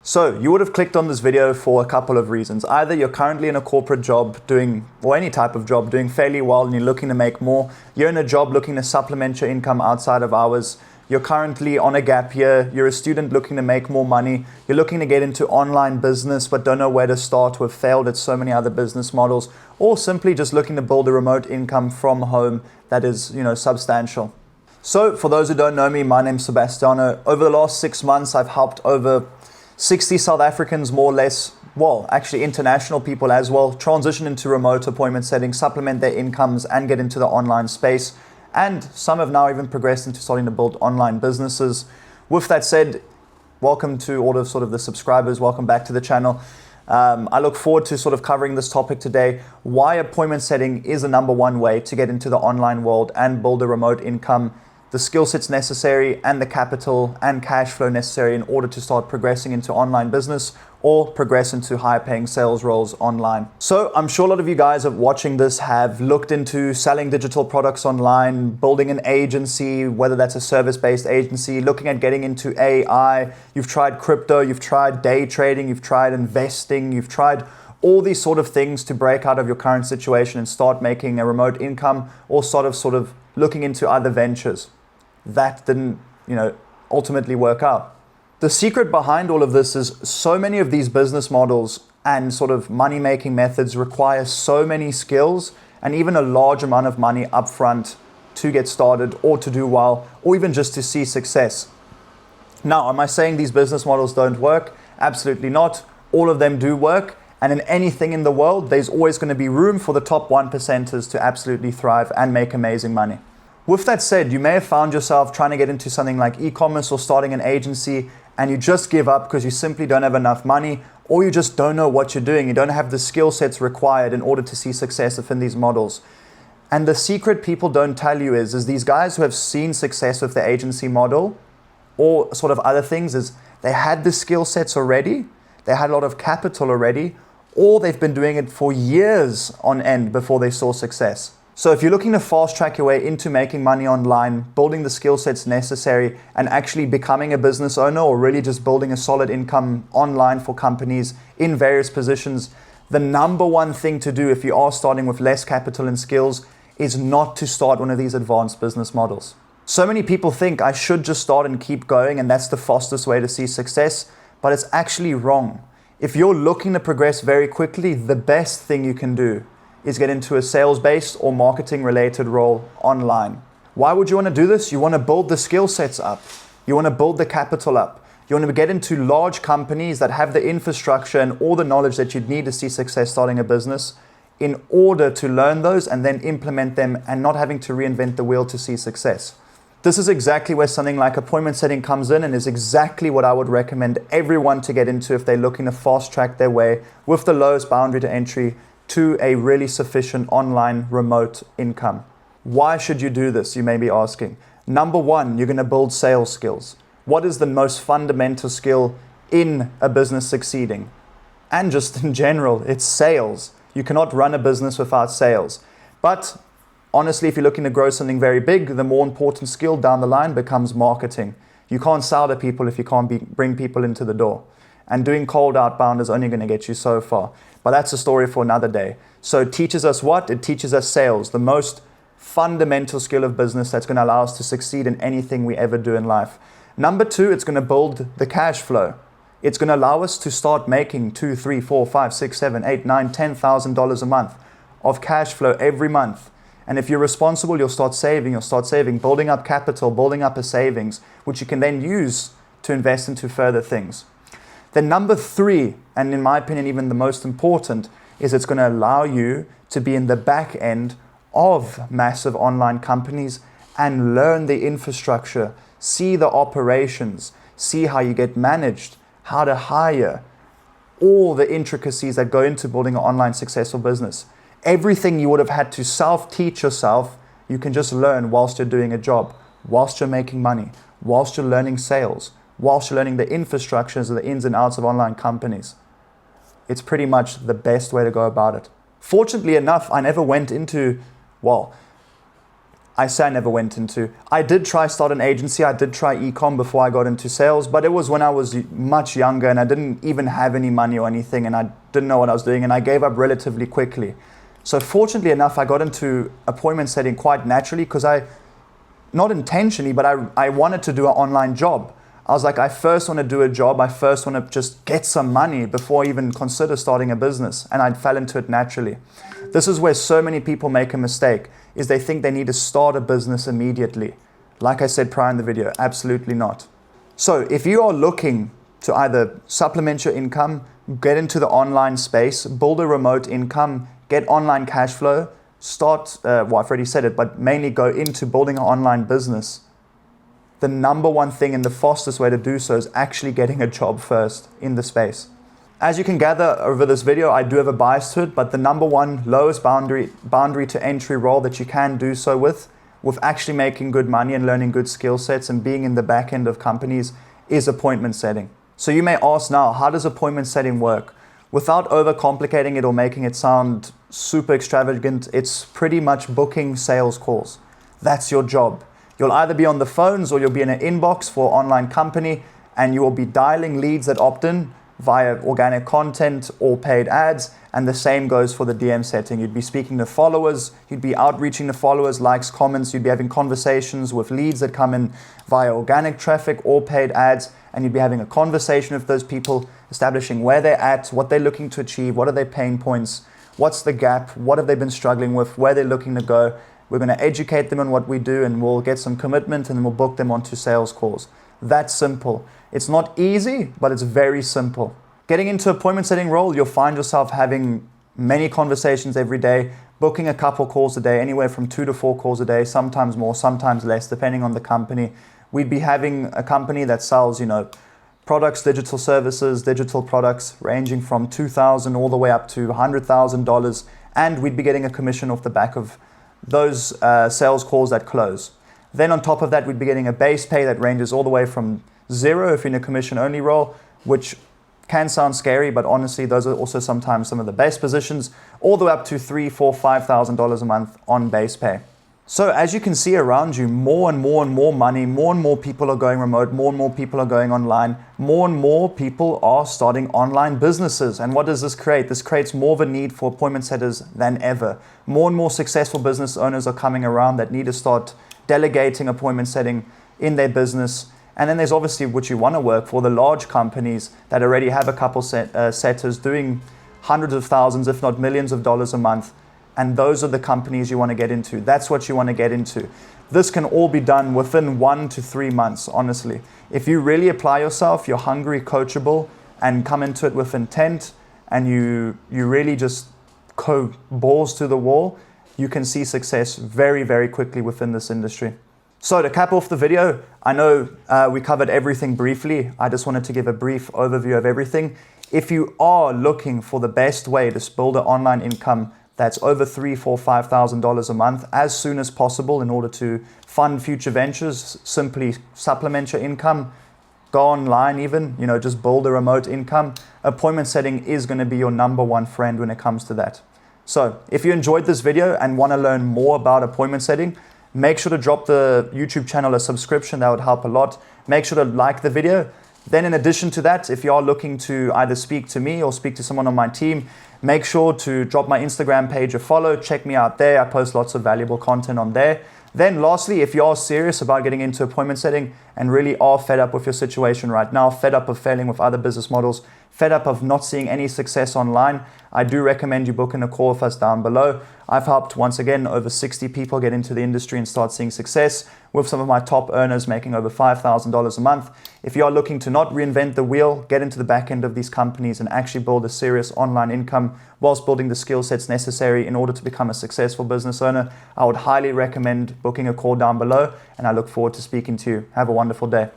So you would have clicked on this video for a couple of reasons. Either you're currently in a corporate job or any type of job doing fairly well and you're looking to make more. You're in a job looking to supplement your income outside of hours. You're currently on a gap year. You're a student looking to make more money. You're looking to get into online business but don't know where to start. We've failed at so many other business models. Or simply just looking to build a remote income from home that is, substantial. So for those who don't know me, my name's Sebastiano. Over the last 6 months, I've helped over 60 South Africans, more or less, actually international people as well, transition into remote appointment settings, supplement their incomes and get into the online space. And some have now even progressed into starting to build online businesses. With that said, welcome to all of the subscribers. Welcome back to the channel. I look forward to sort of covering this topic today, why appointment setting is the number one way to get into the online world and build a remote income, the skill sets necessary and the capital and cash flow necessary in order to start progressing into online business or progress into higher paying sales roles online. So I'm sure a lot of you guys watching this have looked into selling digital products online, building an agency, whether that's a service-based agency, looking at getting into AI. You've tried crypto, you've tried day trading, you've tried investing, you've tried all these sort of things to break out of your current situation and start making a remote income or sort of looking into other ventures. That didn't, ultimately work out. The secret behind all of this is so many of these business models and sort of money-making methods require so many skills and even a large amount of money upfront to get started or to do well or even just to see success. Now, am I saying these business models don't work? Absolutely not. All of them do work. And in anything in the world, there's always going to be room for the top 1%ers to absolutely thrive and make amazing money. With that said, you may have found yourself trying to get into something like e-commerce or starting an agency and you just give up because you simply don't have enough money or you just don't know what you're doing. You don't have the skill sets required in order to see success within these models. And the secret people don't tell you is these guys who have seen success with the agency model or sort of other things is they had the skill sets already, they had a lot of capital already, or they've been doing it for years on end before they saw success. So if you're looking to fast track your way into making money online, building the skill sets necessary and actually becoming a business owner or really just building a solid income online for companies in various positions, the number one thing to do if you are starting with less capital and skills is not to start one of these advanced business models. So many people think I should just start and keep going and that's the fastest way to see success, but it's actually wrong. If you're looking to progress very quickly, the best thing you can do is get into a sales-based or marketing-related role online. Why would you want to do this? You want to build the skill sets up. You want to build the capital up. You want to get into large companies that have the infrastructure and all the knowledge that you'd need to see success starting a business in order to learn those and then implement them and not having to reinvent the wheel to see success. This is exactly where something like appointment setting comes in and is exactly what I would recommend everyone to get into if they're looking to fast track their way with the lowest boundary to entry to a really sufficient online remote income. Why should you do this, you may be asking? Number one, you're going to build sales skills. What is the most fundamental skill in a business succeeding? And just in general, it's sales. You cannot run a business without sales. But honestly, if you're looking to grow something very big, the more important skill down the line becomes marketing. You can't sell to people if you can't bring people into the door. And doing cold outbound is only going to get you so far. But that's a story for another day. So it teaches us what? It teaches us sales, the most fundamental skill of business that's going to allow us to succeed in anything we ever do in life. Number two, it's going to build the cash flow. It's going to allow us to start making $2, $3, $4, $5, $6, $7, $8, $9, $10,000 a month of cash flow every month. And if you're responsible, you'll start saving, building up capital, building up a savings, which you can then use to invest into further things. Then number three, and in my opinion, even the most important, is it's going to allow you to be in the back end of massive online companies and learn the infrastructure, see the operations, see how you get managed, how to hire, all the intricacies that go into building an online successful business. Everything you would have had to self-teach yourself, you can just learn whilst you're doing a job, whilst you're making money, whilst you're learning sales, whilst you're learning the infrastructures and the ins and outs of online companies. It's pretty much the best way to go about it. Fortunately enough, I never went into, I say I never went into. I did try start an agency. I did try e-com before I got into sales, but it was when I was much younger and I didn't even have any money or anything, and I didn't know what I was doing, and I gave up relatively quickly. So fortunately enough, I got into appointment setting quite naturally because not intentionally, but I wanted to do an online job. I was like, I first want to do a job. I first want to just get some money before I even consider starting a business, and I fell into it naturally. This is where so many people make a mistake, is they think they need to start a business immediately. Like I said prior in the video, absolutely not. So if you are looking to either supplement your income, get into the online space, build a remote income, get online cash flow, start, well, I've already said it, but mainly go into building an online business, the number one thing and the fastest way to do so is actually getting a job first in the space. As you can gather over this video, I do have a bias to it, but the number one lowest boundary to entry role that you can do so with actually making good money and learning good skill sets and being in the back end of companies is appointment setting. So you may ask now, how does appointment setting work? Without overcomplicating it or making it sound super extravagant, it's pretty much booking sales calls. That's your job. You'll either be on the phones or you'll be in an inbox for an online company, and you will be dialing leads that opt in via organic content or paid ads, and the same goes for the DM setting. You'd be speaking to followers, you'd be outreaching to followers, likes, comments, you'd be having conversations with leads that come in via organic traffic or paid ads, and you'd be having a conversation with those people, establishing where they're at, what they're looking to achieve, what are their pain points, what's the gap, what have they been struggling with, where they're looking to go. We're going to educate them on what we do, and we'll get some commitment, and then we'll book them onto sales calls. That's simple. It's not easy, but it's very simple. Getting into appointment setting role, you'll find yourself having many conversations every day, booking a couple calls a day, anywhere from 2 to 4 calls a day, sometimes more, sometimes less, depending on the company. We'd be having a company that sells, products, digital services, digital products, ranging from $2,000 all the way up to $100,000, and we'd be getting a commission off the back of those sales calls that close. Then on top of that, we'd be getting a base pay that ranges all the way from zero if you're in a commission-only role, which can sound scary, but honestly, those are also sometimes some of the best positions, all the way up to $3,000, $4,000, $5,000 a month on base pay. So as you can see around you, more and more and more money, more and more people are going remote, more and more people are going online, more and more people are starting online businesses. And what does this create? This creates more of a need for appointment setters than ever. More and more successful business owners are coming around that need to start delegating appointment setting in their business. And then there's obviously what you want to work for, the large companies that already have a couple setters doing hundreds of thousands, if not millions of dollars a month. And those are the companies you want to get into. That's what you want to get into. This can all be done within 1 to 3 months, honestly. If you really apply yourself, you're hungry, coachable, and come into it with intent, and you really just go balls to the wall, you can see success very, very quickly within this industry. So to cap off the video, I know we covered everything briefly. I just wanted to give a brief overview of everything. If you are looking for the best way to build an online income that's over $3,000, $4,000, $5,000 a month as soon as possible in order to fund future ventures, simply supplement your income, go online even, just build a remote income, appointment setting is going to be your number one friend when it comes to that. So if you enjoyed this video and want to learn more about appointment setting, make sure to drop the YouTube channel a subscription. That would help a lot. Make sure to like the video. Then in addition to that, if you are looking to either speak to me or speak to someone on my team, make sure to drop my Instagram page a follow. Check me out there. I post lots of valuable content on there. Then lastly, if you are serious about getting into appointment setting and really are fed up with your situation right now, fed up of failing with other business models, fed up of not seeing any success online, I do recommend you booking a call with us down below. I've helped, once again, over 60 people get into the industry and start seeing success, with some of my top earners making over $5,000 a month. If you are looking to not reinvent the wheel, get into the back end of these companies and actually build a serious online income whilst building the skill sets necessary in order to become a successful business owner, I would highly recommend booking a call down below, and I look forward to speaking to you. Have a wonderful day.